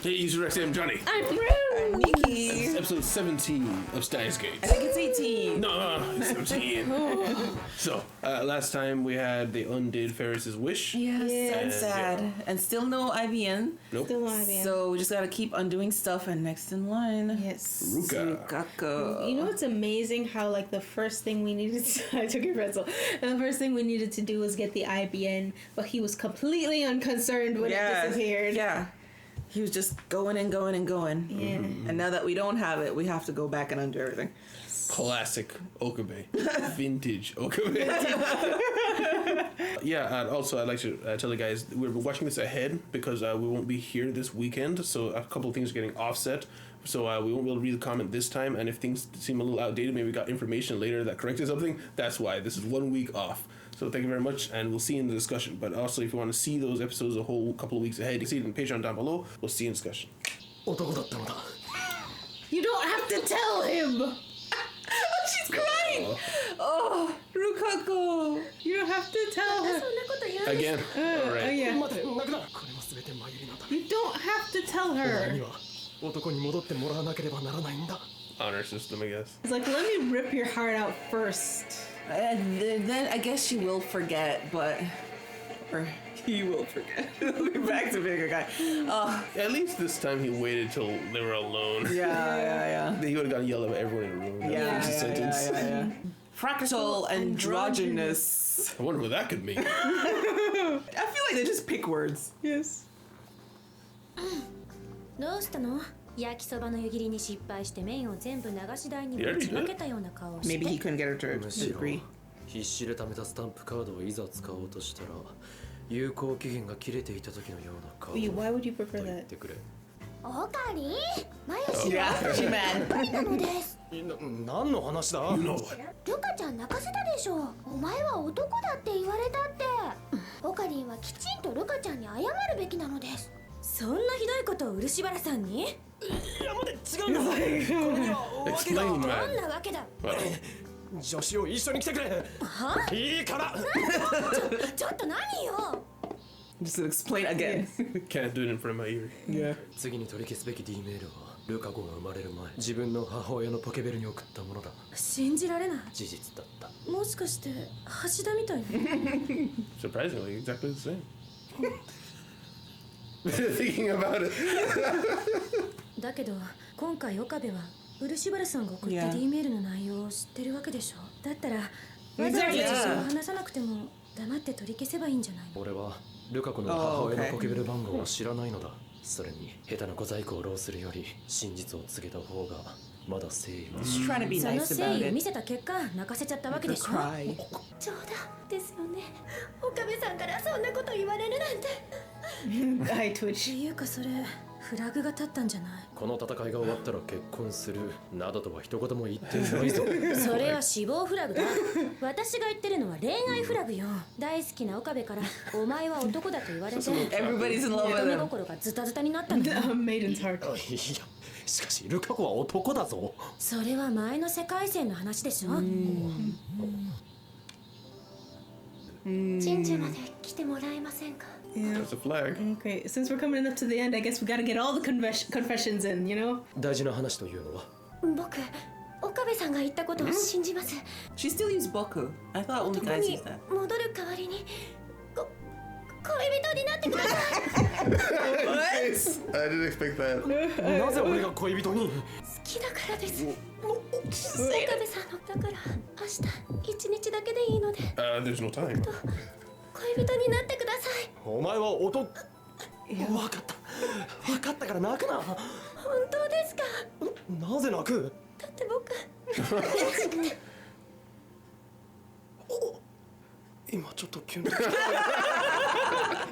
Hey, user X, I'm Johnny. I'm Rue. I'm Nikki. It's episode 17 of Steins I think it's 18. No, it's 17. So, last time we had the undid Ferris's wish. Yes, sad. yeah. And still no IBN. Nope. Still on IBM. So we just gotta keep undoing stuff, and next in line, Yes. Rukako. You know what's amazing? How like the first thing we needed to I took your pretzel. And the first thing we needed to do was get the IBN, but he was completely unconcerned when it disappeared. Yeah. He was just going and going and going. Yeah. And now that we don't have it, we have to go back and undo everything. Classic Okabe. Vintage Okabe. Yeah, and also I'd like to tell you guys, we're watching this ahead because we won't be here this weekend, so a couple of things are getting offset. So we won't be able to read the comment this time, and if things seem a little outdated, maybe we got information later that corrected something, that's why. This is 1 week off. So thank you very much, and we'll see you in the discussion. But also, if you want to see those episodes a whole couple of weeks ahead, you can see it in Patreon down below. We'll see you in discussion. You don't have to tell him. She's crying! Oh, Rukako! You don't have to tell her. Again. All right. Yeah. You don't have to tell her. Honor system, I guess. It's like, let me rip your heart out first. And then I guess she will forget, but... Or he will forget. He'll be back to being a guy. Oh, At least this time he waited till they were alone. yeah. He would have gotten yelled at everyone in the room. Yeah. That's the sentence. Fractal Androgynous. I wonder what that could mean. I feel like they just pick words. Yes. どうしたの？焼きそばの湯切りに失敗して麺を全部流し台にぶちまけたような顔をして Maybe he couldn't get her to agree. 必死で貯めたスタンプカードをいざ使おうとしたら有効期限が切れていた時のような顔を Why would you prefer と言っ that? てくれ。おかわりマヨシ Yeah, she mad. なのです。何の話だ？ You know what? ルカちゃん泣かせたでしょ。お前は男だって言われたって。オカリンはきちんとルカちゃんに謝るべきなのです。そんなひどいことを漆原さんに？いや待って違うんだ。これには訳が。 Explain, どん man. なわけだ。 Well, 女子を一緒に来てくれ。いいから。ちょっと何よ。 Just to explain again. can't do it in front of my ear. Yeah. 次に取り消すべき D メールはルカ子が生まれる前自分の母親のポケベルに送ったものだ。信じられない。事実だった。もしかして橋田みたいな。 Surprisingly, exactly the same. Thinking about it. だけど今回岡部は漆原さんが送った Yeah. D メールの内容を知ってるわけでしょ。だったらわざわざ事情を話さなくても黙って取り消せばいいんじゃないの。俺はルカ子の母親のポケベル番号を知らないのだ。それに下手な小細工を浪するより真実を告げた方がまだ誠意は。 She's trying to be その nice 誠 about 意を見 it. せた結果泣かせちゃったわけで The しょ。 cry. 冗談ですよね。岡部さんからそんなこと言われるなんて。 I っ twitch. ていうかそれフラグが立ったんじゃない。この戦いが終わったら結婚するなどとは一言も言ってないぞ。それは死亡フラグだ。私が言ってるのは恋愛フラグよ。大好きな岡部からお前は男だと言われて Everybody's in love 乙 with 女 him. 心がズタズタになったのよ。 Maiden's heart. いやしかしルカ子は男だぞ。それは前の世界線の話でしょ。神社まで来てもらえませんか。 Yeah. That's a flag. Okay, since we're coming up to the end, I guess we gotta get all the confessions in, you know? 大事な話というのは僕、岡部さんが言ったことを信じます。 She still used Boku. I thought only 男 guys に use that. 戻る代わりに恋人になってください。 I didn't expect that. なぜ俺が恋人に。好きだからです。岡部さんのだから明日一日だけでいいので There's no time. 恋人になってください。お前は男。分かった分かったから泣くな。本当ですか。なぜ泣く。だって僕今ちょっとキュンと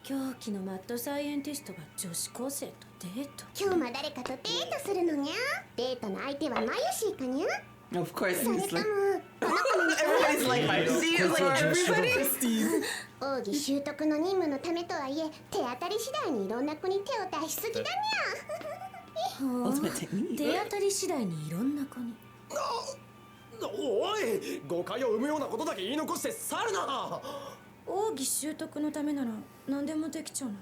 狂気のマッドサイエンティストが女子高生とデート。今日も誰かとデートするのにゃ。デートの相手はマヨシーかにゃ。 Of course, それ he's と like, も everybody's like, see, it's like everybody. 奥義習得の任務のためとはいえ手当たり次第にいろんな子に手を出しすぎだにゃ。 Ultimate technique. 手当たり次第にいろんな子に。おい誤解を生むようなことだけ言い残して去るな。奥義習得のためなら何でもできちゃうの。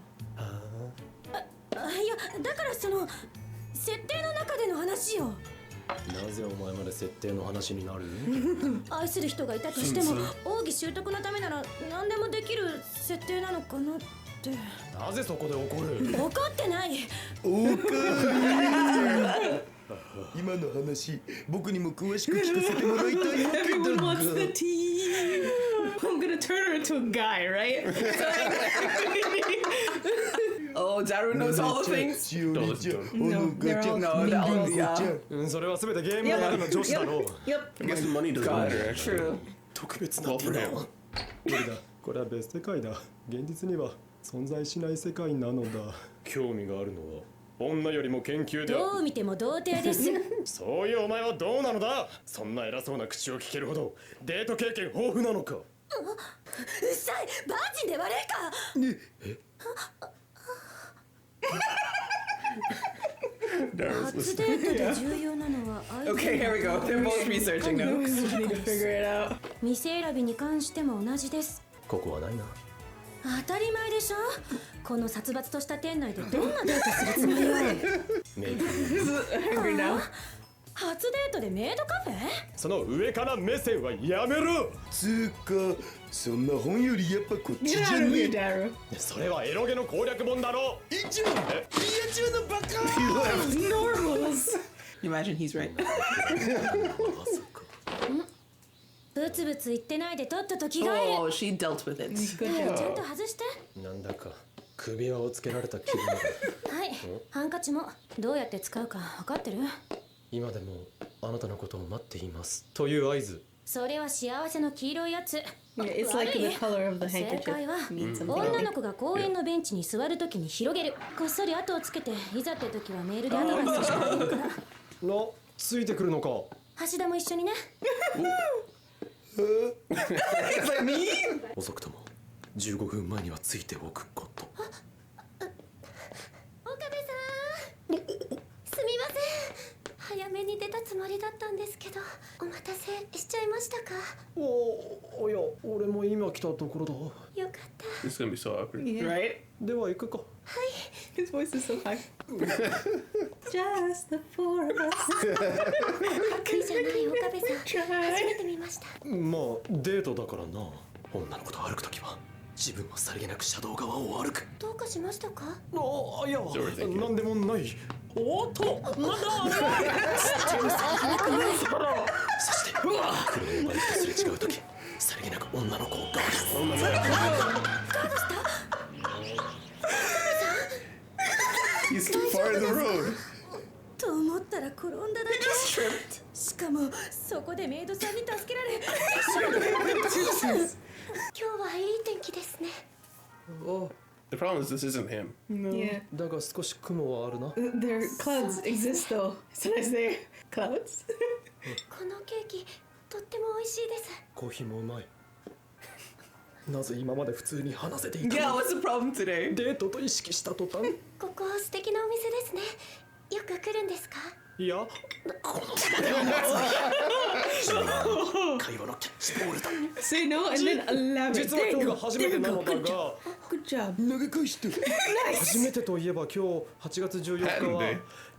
いややだからその設定の中での話よ。なぜお前まで設定の話になる？愛する人がいたとしても奥義習得のためなら何でもできる設定なのかなって。なぜそこで怒る？怒ってない。今の話、僕にも詳しく聞かせてもらいたいわけだ Everyone が。 wants the tea. I'm gonna turn her into a guy, right? Oh, Daru knows all the things. しおりちゃん、No, おのかちゃん、 they're all- no, おのかちゃん。それは全てゲームの中の女子だろう。 Yep. I guess the money doesn't matter actually. True. 特別な Well 手 for だ。 him. 無理だ。これは別世界だ。現実には存在しない世界なのだ。興味があるのは女よりも研究だ。どう見ても童貞です。そういうお前はどうなのだ。そんな偉そうな口を聞けるほどデート経験豊富なのか。うっさい、バージンで悪いか。初デートで重要なのは相手。 Okay, here we go. They're both researching now. We need to figure it out. 店選びに関しても同じです。ここはないな。当たり前でしょ。この殺伐とした店内でどんなデートするつもりよ。メイド Hungry now. 初デートでメイドカフェ？その上から目線はやめろ。つーか、そんな本よりやっぱこっち Get じゃ out of ね here, え。 Daru. それはエロゲの攻略本だろ。以上、リア充のバカ Normals. Imagine he's right. ブツブツ言ってないでとっとと着替える。 Oh, she dealt with it. Good ちゃ job. んと外して。なんだか首輪をつけられた気分だ。はい、ハンカチもどうやって使うか分かってる？今でもあなたのことを待っていますという合図。それは幸せの黄色いやつ。 Yeah, it's like the color of the 正 handkerchief. 解は Means something. 女の子が公園のベンチに座るときに広げる。こっそり後をつけていざって時はメールでアドバイスしてあげるから。ついてくるのか。橋田も一緒にね。遅くとも15分前にはついておくこと。岡部さん、すみません。早めに出たつもりだったんですけど、お待たせしちゃいましたか？おや、俺も今来たところだ。よかった。 This is gonna be so awkward. Yeah. Right? では行くか。His voice is so high. Just the four of us. 得意じゃない岡部さん。初めて見ました。まあデートだからな。女の子と歩くときは自分もさりげなく車道側を歩く。どうかしましたか？いや、なんでもない。おっと、なんだそして車をバイクとすれ違うとき、さりげなく女の子をガードする。He's too far in the road. と思ったら転んだだけ。しかもそこでメイドさんに助けられ。今日はいい天気ですね。 The problem is this isn't him. Yeah. だが少し雲はあるな。 Their clouds exist though. So I say clouds. このケーキとっても美味しいです。コーヒーもうまい。なぜ今まで普通に話せていた Yeah, の？ what's the problem today? デートと意識した途端。ここ素敵なお店ですね。よく来るんですか？いや、このままではまずい。会話のキャッチボールだ。 Say no and then elaborate. 実は今日が初めてなのだが、 Good job. 投げ返して。初めてといえば今日8月14日は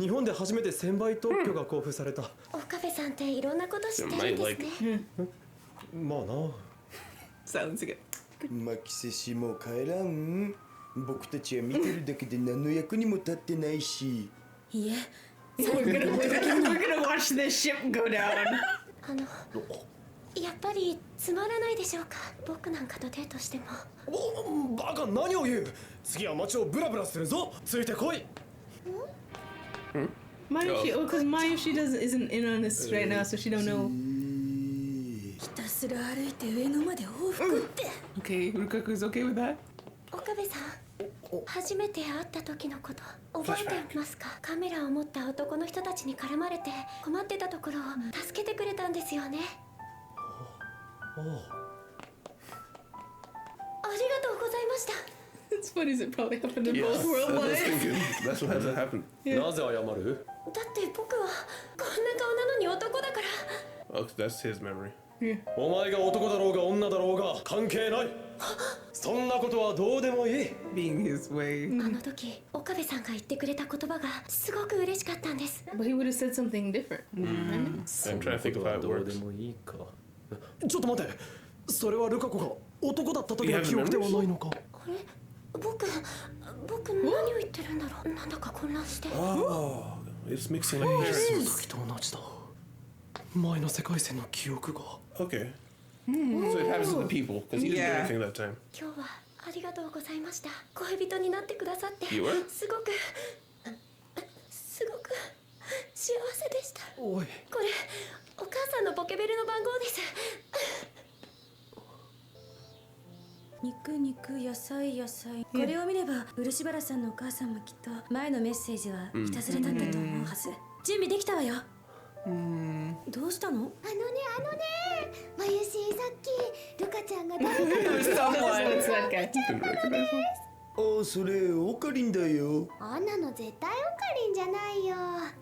日本で初めて1000倍特許が交付された。岡部さんっていろんなこと知ってるんですね。まあな。 Sounds good. 巻きせしも帰らん。僕たちは見てるだけで何の役にも立ってないし。いえ、 We're gonna watch this ship go down. やっぱりつまらないでしょうか。僕なんかとデートしても。バカ、何を言う。次は街をブラブラするぞ。ついてこい。 Mayushi, because Mayushi isn't in on this right now, so she don't know. ひたすら歩いて上野まで往復って。 Okay, Rukaku's okay with that? 岡部さん、初めて会った時のこと覚えてますか？カメラを持った男の人たちに絡まれて困ってたところを助けてくれたんですよね。ありがとうございました。 It's funny as it probably happened in Yeah, both I was worldwide. thinking that's what has to happen. なぜ謝る？だって僕はこんな顔なのに男だから。 Oh, that's his memory. お前が男だろうが女だろうが関係ない。そんなことはどうでもいい。 Being his way. あの時岡部さんが言ってくれた言葉がすごく嬉しかったんです。 But he would have said something different. そん I'm trying な to こ think と of は how it どうで works. もいいか。ちょっと待って、それはルカ子が男だった時の You have 記憶では memories? ないのか。あれ僕何を言ってるんだろう。なんだか混乱して。 Oh, it's mixing like さっきと同じだ。前の世界線の記憶が。 Okay. So it happens to the people because he didn't do Yeah. anything that time. 今日はありがとうございました。恋人になってくださって You were? すごく幸せでした。おい。これお母さんのポケベルの番号です。肉肉野菜野菜、これを見れば漆原さんのお母さんもきっと前のメッセージはいたずらだったと思うはず。準備できたわよ。どうしたの？まゆしさっきルカちゃんが誰かと It's that guy. Didn't recognize him. あ、それオカリンだよ。あんなの絶対オカリンじゃないよ。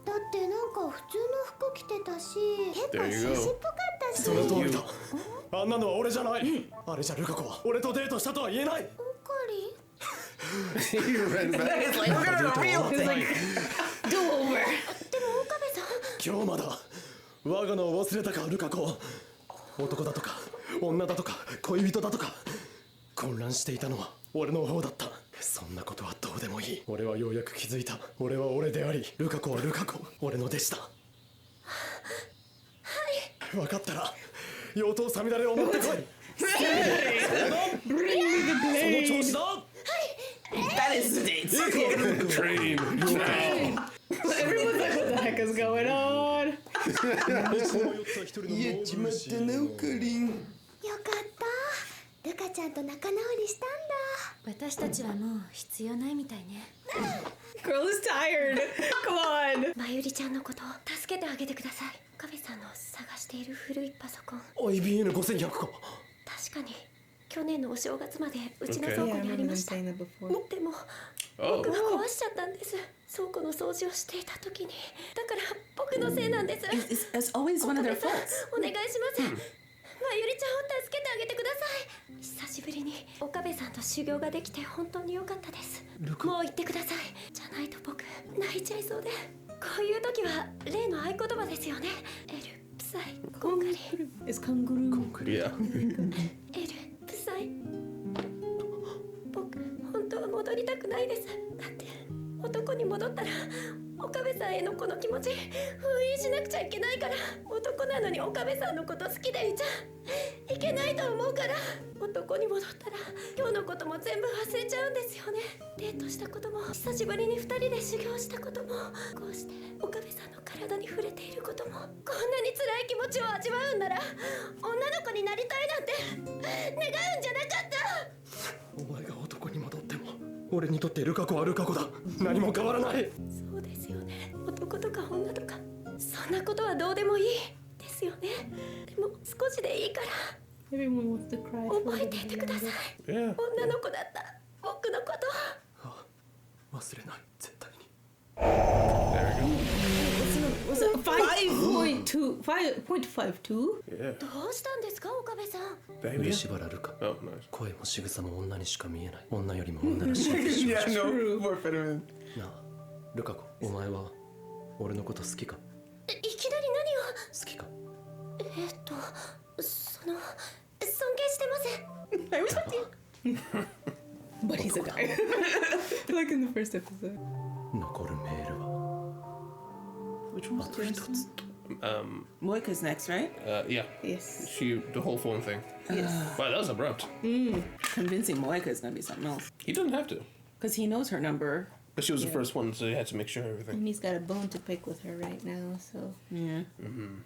だってなんか普通の服着てたし、結構 There you go. 紳士っぽかったし。その通りだ。あんなのは俺じゃない。あれじゃルカ子は俺とデートしたとは言えない。オカリン He ran back. It's like, we're gonna real thing. でも岡部さん、今日まだ我が名を忘れたかルカ子。男だとか女だとか恋人だとか混乱していたのは俺の方だった。そんなことはどうでもいい。俺はようやく気づいた。俺は俺であり、ルカ子はルカ子、俺の弟子だ。はい。分かったら妖刀さみだれを持ってこい。その調子だ。 That is the date. Train now. Everyone's like, what the heck is going on? やっちまったなオカリン。よかった。ルカちゃんと仲直りしたんだ。私たちはもう必要ないみたいね。 Girl is tired. Come on. まゆりちゃんのことを助けてあげてください。岡部さんの探している古いパソコン、 IBN5100 か。確かに去年のお正月までうちの Okay. 倉 Yeah, 庫 I にあり remember ました。 saying that before. でも Oh. 僕が壊しちゃったんです。倉庫の掃除をしていた時に。だから僕のせいなんです。 It's always one of their 岡部さん faults. お願いします。まゆりちゃんを助けてあげてください。久しぶりに岡部さんと修行ができて本当に良かったです。もう言ってください。じゃないと僕泣いちゃいそうで。こういう時は例の合言葉ですよね。エル、プサイ、コンカリ。 It's kangaroo. Yeah. エル、プサイ。僕本当は戻りたくないです。だって男に戻ったら岡部さんへのこの気持ち封印しなくちゃいけないから。男なのに岡部さんのこと好きでいちゃいけないと思うから。男に戻ったら今日のことも全部忘れちゃうんですよね。デートしたことも久しぶりに2人で修行したことも、こうして岡部さんの体に触れていることも、こんなに辛い気持ちを味わうんなら女の子になりたいなんて願うんじゃなかった。お前が男に戻っても俺にとってルカ子はルカ子だ。何も変わらない。そうですよね。男とか女とかそんなことはどうでもいいですよね。でも少しでいいから Everyone wants to cry. for 覚え the ていてください。 Yeah. 女の子だった僕のこと。忘れない、絶対に。 Was it 5.2? 5.52? Yeah. どうしたんですか岡部さん。 Baby. 漆原ルカ。 Oh, nice. 声も仕草も女にしか見えない。女よりも女らしい化粧 Yeah, し no, more feminine. なあ、ルカ子、お前は俺のこと好きか？いきなり好きか？何を。その尊敬してません。 I respect you. But he's a guy. Like in the first episode. 残るメールは Which one's あと一つ。 Moika's next, right? Yeah. Yes. The whole phone thing. Wow, that was abrupt. Convincing Moika is gonna be something else. He doesn't have to. Because he knows her number. But she was the first one, so he had to make sure everything. And he's got a bone to pick with her right now, so. Yeah.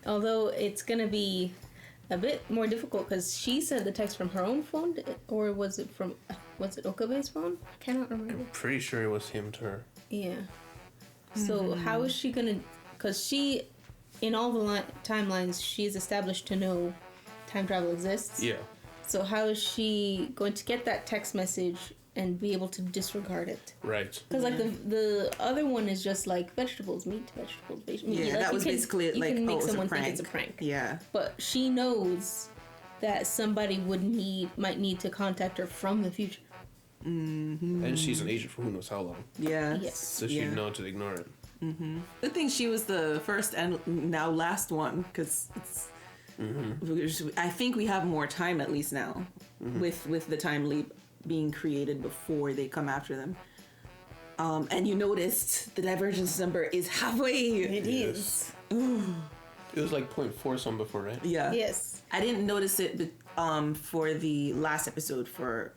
Although it's gonna be a bit more difficult because she sent the text from her own phone, or was it Okabe's phone? I cannot remember. Pretty sure it was him to her. Yeah. So how is she gonna? Because she, in all the timelines, she's established to know time travel exists. Yeah. So how is she going to get that text message and be able to disregard it? Right. Because like the other one is just like vegetables, meat, vegetables, meat. Yeah, Like, that you was can- basically you like, can oh, make it was a someone prank. think it's a prank. Yeah. But she knows that somebody might need to contact her from the future. And she's an agent for who knows how long. Yeah. Yes. So she'd know to ignore it. Good thing she was the first and now last one, because it's. I think we have more time at least now, with the time leap being created before they come after them. And you noticed the divergence number is halfway. It is. It was like 0.4 some before, right? Yeah. Yes. I didn't notice it for the last episode for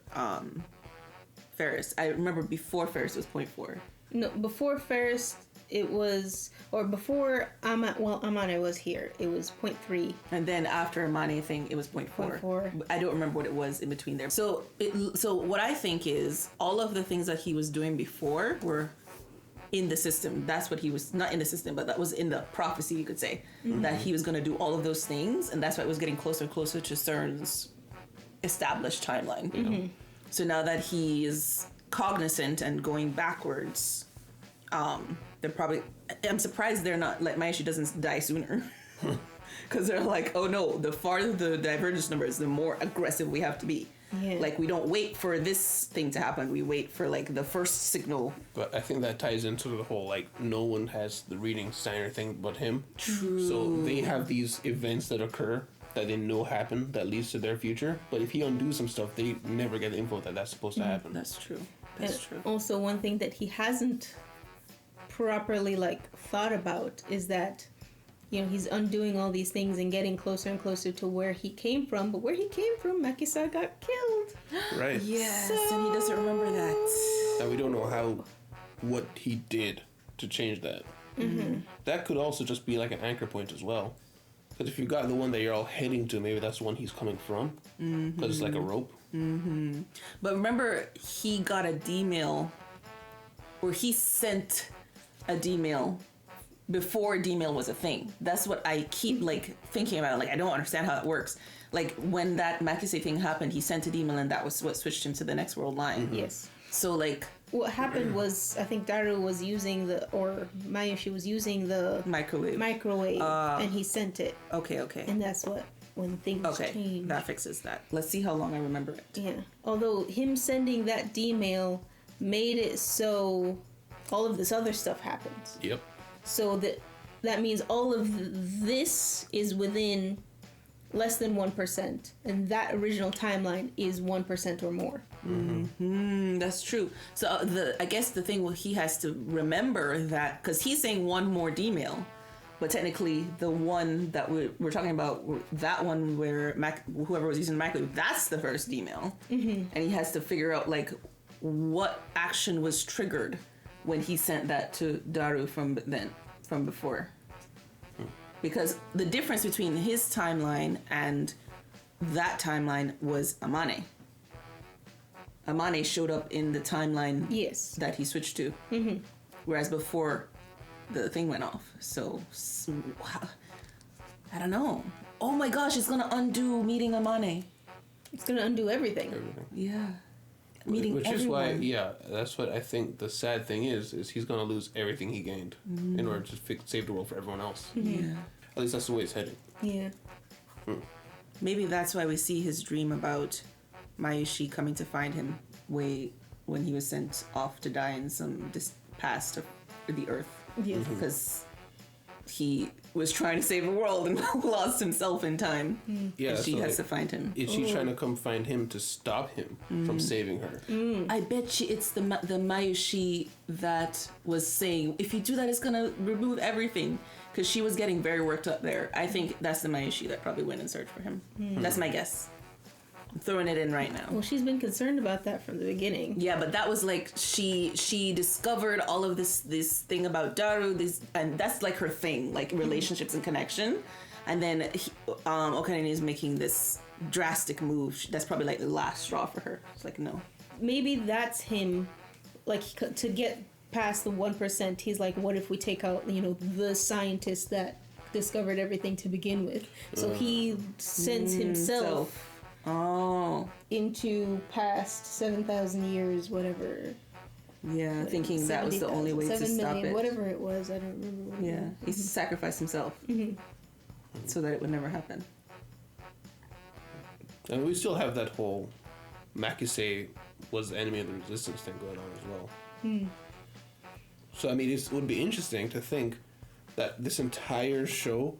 Ferris. I remember before Ferris was 0.4. No, before Ferris it was, or before Amane was here, it was 0.3. And then after Amane thing, it was 0.4. 0.4. I don't remember what it was in between there. So what I think is all of the things that he was doing before were in the system. That's what he was, not in the system, but that was in the prophecy, you could say, that he was going to do all of those things. And that's why it was getting closer and closer to CERN's established timeline. You know? So now that he is cognizant and going backwards, they're probably, I'm surprised they're not, like, Maishi doesn't die sooner. Because they're like, oh no, the farther the divergence number is, the more aggressive we have to be. Yeah. Like, we don't wait for this thing to happen. We wait for, like, the first signal. But I think that ties into the whole, like, no one has the reading Steiner thing but him. True. So they have these events that occur that they know happen that leads to their future. But if he undoes some stuff, they never get the info that that's supposed to happen. That's true. That's true. Also, one thing that he hasn't properly, like, thought about is that, you know, he's undoing all these things and getting closer and closer to where he came from. But where he came from, Maki-san got killed. Right. Yes, and he doesn't remember that. And we don't know what he did to change that. That could also just be like an anchor point as well. Because if you've got the one that you're all heading to, maybe that's the one he's coming from. Because it's like a rope. But remember, he got a D-mail, or he sent a D-mail before D-mail was a thing. That's what I keep, like, thinking about. Like, I don't understand how it works. Like, when that Makise thing happened, he sent a D-mail, and that was what switched him to the next world line. Yes. So, like, what happened was, I think Daru was using Mayushi was using the microwave, and he sent it. Okay. And that's when things changed. That fixes that. Let's see how long I remember it. Yeah. Although him sending that D-mail made it so all of this other stuff happens. Yep. So that means all of this is within less than 1%, and that original timeline is 1% or more. That's true. So I guess the thing he has to remember that, because he's saying one more D-mail, but technically the one that we're talking about, that one where whoever was using MacLeod, that's the first D-mail, and he has to figure out, like, what action was triggered when he sent that to Daru from before. Because the difference between his timeline and that timeline was Amane. Amane showed up in the timeline that he switched to. Whereas before the thing went off. So I don't know. Oh my gosh, it's gonna undo meeting Amane. It's gonna undo everything. Yeah. Meeting Which everyone. is why, that's what I think the sad thing is he's going to lose everything he gained in order to save the world for everyone else. Yeah. At least that's the way it's headed. Yeah. Maybe that's why we see his dream about Mayushi coming to find him when he was sent off to die in some past of the Earth. Yes. Because he was trying to save the world and lost himself in time. Yeah, and she has to find him. Is she trying to come find him to stop him from saving her? I bet it's the Mayushi that was saying, if you do that, it's going to remove everything. Because she was getting very worked up there. I think that's the Mayushi that probably went and searched for him. That's my guess. I'm throwing it in right now. Well, she's been concerned about that from the beginning. Yeah, but that was like she discovered all of this thing about Daru, and that's like her thing, like relationships and connection. And then Okanine is making this drastic move. That's probably like the last straw for her. It's like, no. Maybe that's him, like, to get past the 1%. He's like, what if we take out, the scientist that discovered everything to begin with? So he sends himself. Into past 7,000 years, whatever. Yeah, thinking that was the only way to 7 stop million, it. whatever it was, I don't remember. What yeah, he sacrificed himself so that it would never happen. And we still have that whole Makise was the enemy of the resistance thing going on as well. So I mean, it would be interesting to think that this entire show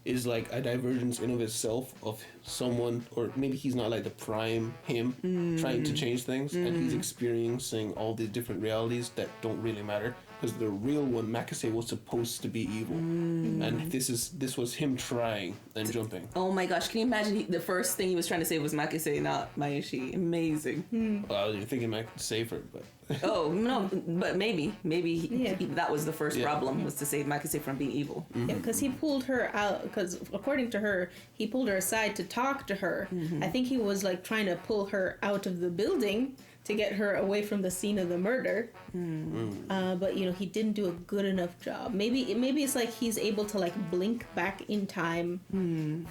is like a divergence in of itself of someone, or maybe he's not like the prime him trying to change things, and he's experiencing all these different realities that don't really matter, because the real one, Makise, was supposed to be evil, and this was him trying and jumping. Oh my gosh, can you imagine the first thing he was trying to say was Makise, not Maeshi? Amazing. Well, I was thinking Makise safer, but Oh no, but maybe Yeah. that was the first Yeah. problem, was to save Makise from being evil. Yeah, because he pulled her out. Because according to her, he pulled her aside to talk to her. I think he was like trying to pull her out of the building to get her away from the scene of the murder. But you know, he didn't do a good enough job. Maybe it's like he's able to like blink back in time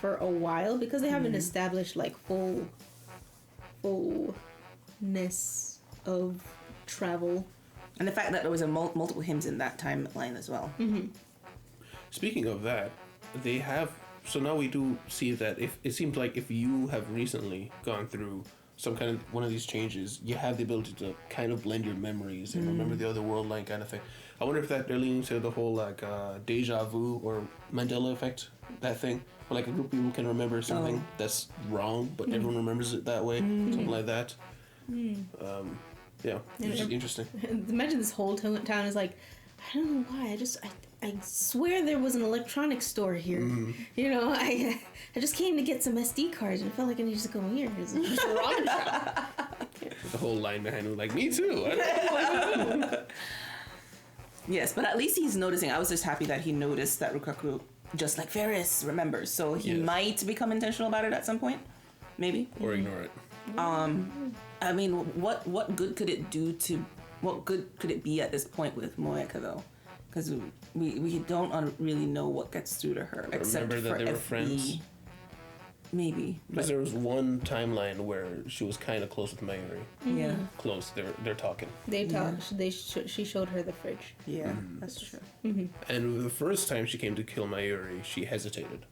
for a while, because they haven't established like fullness of travel. And the fact that there was multiple hymns in that timeline as well. speaking of that, they have. So now we do see that if it seems like if you have recently gone through some kind of one of these changes, you have the ability to kind of blend your memories and remember the other world line kind of thing. I wonder if that they're leaning to the whole like deja vu or Mandela effect, that thing, where like a group of people can remember something that's wrong, but everyone remembers it that way, something like that. Yeah, it's just interesting. Imagine this whole town is like, I don't know why. I swear there was an electronics store here. You know, I just came to get some SD cards and it felt like I needed to go here. It's just a ramen shop. The whole line behind him, like, me too. Yes, but at least he's noticing. I was just happy that he noticed that Rukako, just like Ferris, remembers. So he might become intentional about it at some point, maybe, or ignore it. I mean, what good could it do to? What good could it be at this point with Moeka though? Because we don't really know what gets through to her. Except remember that for they were FB. friends. Maybe. Because there was one timeline where she was kind of close with Mayuri. Yeah. Close. They're talking. They talked. She showed her the fridge. Yeah, that's true. And the first time she came to kill Mayuri, she hesitated.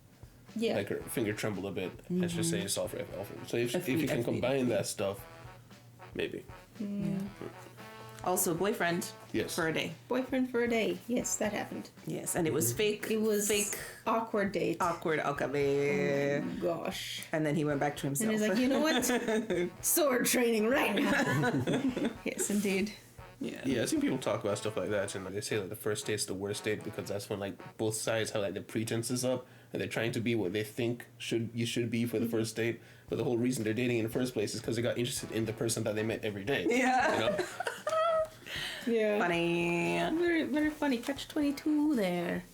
Yeah. Like her finger trembled a bit, and she said, "Solve for Alpha." So if you can combine that stuff, maybe. Also, boyfriend. Yes. For a day. Boyfriend for a day. Yes, that happened. Yes, and it was fake. It was fake. awkward date. Awkward okabe. Gosh. And then he went back to himself. And he's like, you know what? Sword training right now. Yes, indeed. Yeah, I've seen people talk about stuff like that, and they say like the first date's the worst date because that's when like both sides have like the pretenses up, and they're trying to be what they think you should be for the first date. But the whole reason they're dating in the first place is because they got interested in the person that they met every day. Yeah. You know? Yeah. Funny. Very, very funny. Catch-22 there.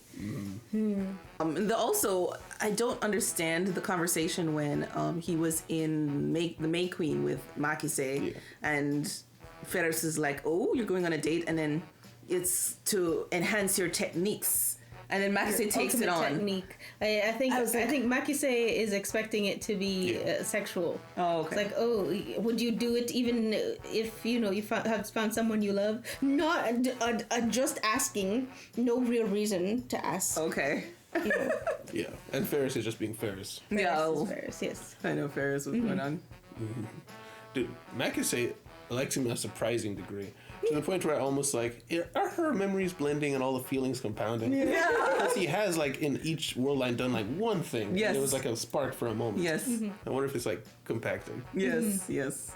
Also, I don't understand the conversation when he was in the May Queen with Makise, and Ferris is like, "Oh, you're going on a date," and then it's to enhance your techniques, and then Makise takes it on. Technique. I think Makise is expecting it to be sexual. Oh, okay. It's like, oh, would you do it even if you have found someone you love? Not just asking, no real reason to ask. Okay. You know. Yeah, and Ferris is just being Ferris. Ferris, yes. I know Ferris was going on. Dude, Makise likes him in a surprising degree. To the point where I almost like, are her memories blending and all the feelings compounding? Yeah. Because he has like in each world line done like one thing. Yes. And it was like a spark for a moment. Yes. I wonder if it's like compacting. Yes, yes.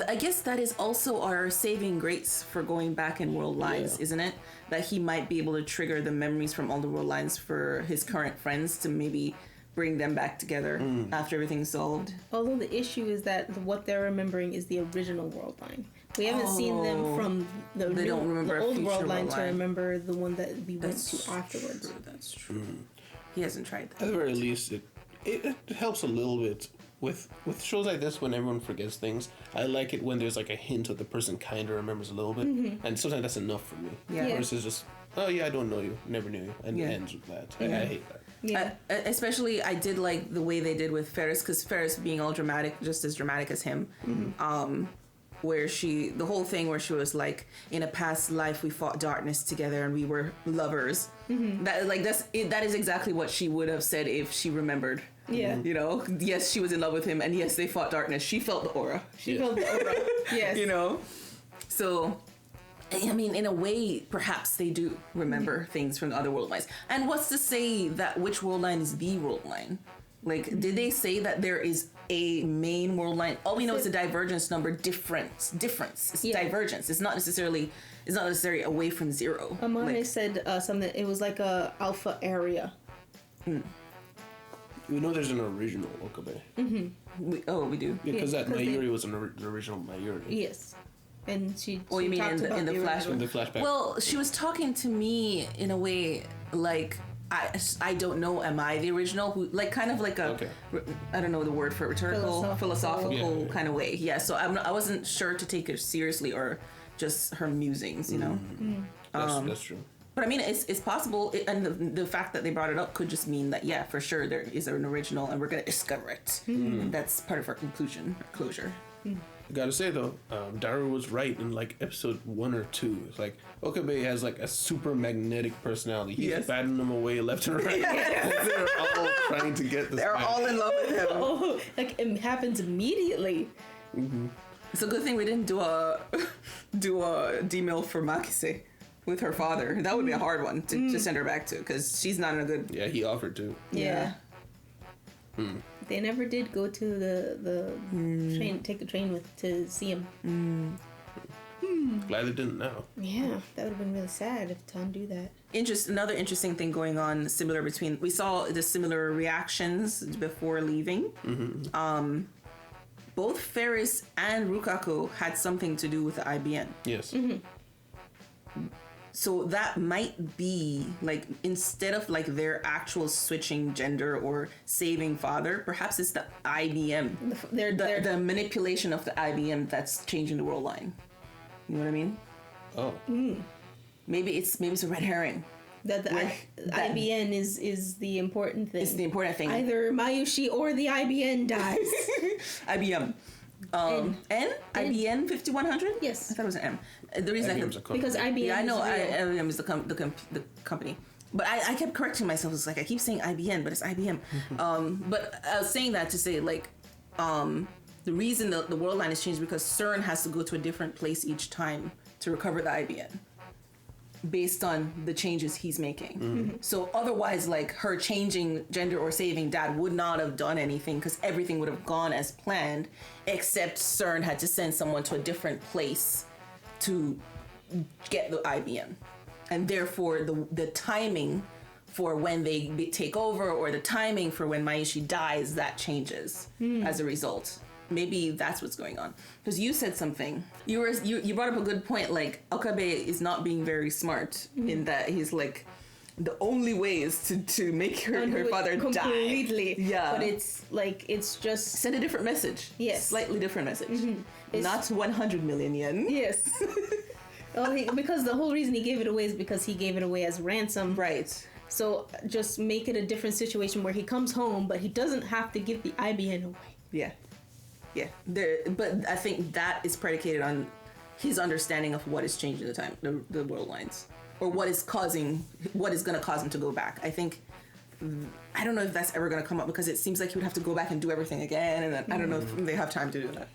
I guess that is also our saving grace for going back in world lines, isn't it? That he might be able to trigger the memories from all the world lines for his current friends to maybe bring them back together after everything's solved. Although the issue is that what they're remembering is the original world line. We haven't seen them from the old world line to remember the one that we went to afterwards. That's true. He hasn't tried that. At the very least, it helps a little bit with shows like this when everyone forgets things. I like it when there's like a hint of the person kind of remembers a little bit, and sometimes that's enough for me. Yeah. Versus just, oh yeah, I don't know you, never knew you, and it ends with that. I hate that. Yeah. Especially, I did like the way they did with Ferris, because Ferris being all dramatic, just as dramatic as him. Where the whole thing where she was like, in a past life we fought darkness together and we were lovers. That is exactly what she would have said if she remembered Yeah. You know, yes, she was in love with him, and yes, they fought darkness. She felt the aura. She felt the aura. Yes. You know? So, I mean, in a way, perhaps they do remember things from the other world lines. And what's to say that which world line is the world line? Like, did they say that there is a main world line? All we know is a divergence number difference. It's divergence. It's not necessarily away from zero. Amane said something. It was like a alpha area. We know there's an original Okabe. We do. Yeah, because that Mayuri was the original Mayuri. Yes. And she Oh, you mean talked in the flashback? In the flashback. Well, she was talking to me in a way like I don't know. Am I the original? Who like kind of like a I don't know the word for it, rhetorical, philosophical kind of way. Yeah. So I wasn't sure to take it seriously or just her musings. You know. That's true. But I mean, it's possible, and the fact that they brought it up could just mean that for sure there is an original, and we're gonna discover it. And that's part of our closure. Gotta say though, Daru was right in like episode 1 or 2. It's like Okabe has like a super magnetic personality. He's batting them away left and right. They're all trying to get this. They're all in love with him. Oh, like it happens immediately. It's a good thing we didn't do a D-mail for Makise with her father. That would be a hard one to send her back to, because she's not in a good. Yeah, he offered to. Yeah. They never did go to the train, take the train to see him. Glad they didn't now. Yeah, that would have been really sad if Tom do that. Another interesting thing going on, similar between, we saw the similar reactions before leaving. Both Ferris and Rukako had something to do with the IBN. Yes. So that might be like, instead of like their actual switching gender or saving father, perhaps it's the IBM, the manipulation of the IBM that's changing the world line. You know what I mean? Oh. Maybe it's a red herring. That the IBN is the important thing. It's the important thing. Either Mayushi or the IBN dies. IBM. N? IBN 5100? Yes. I thought it was an M. The reason because IBM. Yeah, I know IBM is the company. But I kept correcting myself. It's like I keep saying IBN, but it's IBM. But I was saying that to say like, the reason the world line is changed because CERN has to go to a different place each time to recover the IBN, based on the changes he's making. So otherwise, like her changing gender or saving dad would not have done anything because everything would have gone as planned, except CERN had to send someone to a different place to get the IBM. And therefore the timing for when they take over or the timing for when Maishi dies, that changes as a result. Maybe that's what's going on. Because you said something. You brought up a good point. Like Okabe is not being very smart in that he's like, the only way is to make her father completely. Die. Yeah. But it's just send a different message. Yes. Slightly different message. Not 100 million yen. Yes. Well, because the whole reason he gave it away is because he gave it away as ransom. Right. So just make it a different situation where he comes home, but he doesn't have to give the IBN away. Yeah. Yeah, but I think that is predicated on his understanding of what is changing the world lines, or what is going to cause him to go back. I think, I don't know if that's ever going to come up because it seems like he would have to go back and do everything again, and then I don't know if they have time to do that.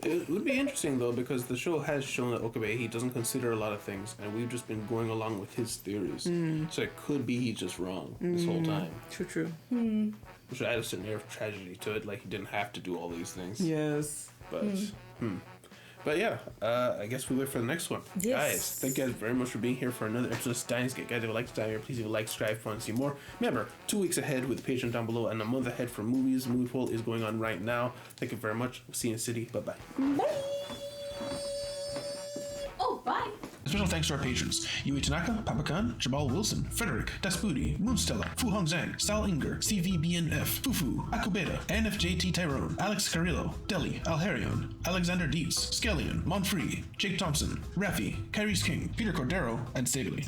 It would be interesting though, because the show has shown that Okabe, he doesn't consider a lot of things, and we've just been going along with his theories. So it could be he's just wrong this whole time. True. Which would add a certain air of tragedy to it, like he didn't have to do all these things. Yes. But yeah, I guess we wait for the next one. Yes. Guys, thank you guys very much for being here for another episode of Steins. Guys, if you like to time here, please leave a like, subscribe if you want to see more. Remember, 2 weeks ahead with the Patreon down below, and a month ahead for movies. Movie poll is going on right now. Thank you very much. We'll see you in the city. Bye-bye. Bye. Oh, bye. Special thanks to our patrons: Yui Tanaka, Papa Khan, Jabal Wilson, Frederick, Dasbudi, Moonstella, Fu Hong Zhang, Sal Inger, CVBNF, Fufu, Akubeta, NFJT Tyrone, Alex Carrillo, Deli, Alharion, Alexander Dietz, Skellion, Monfree, Jake Thompson, Raffi, Kyrie's King, Peter Cordero, and Stably.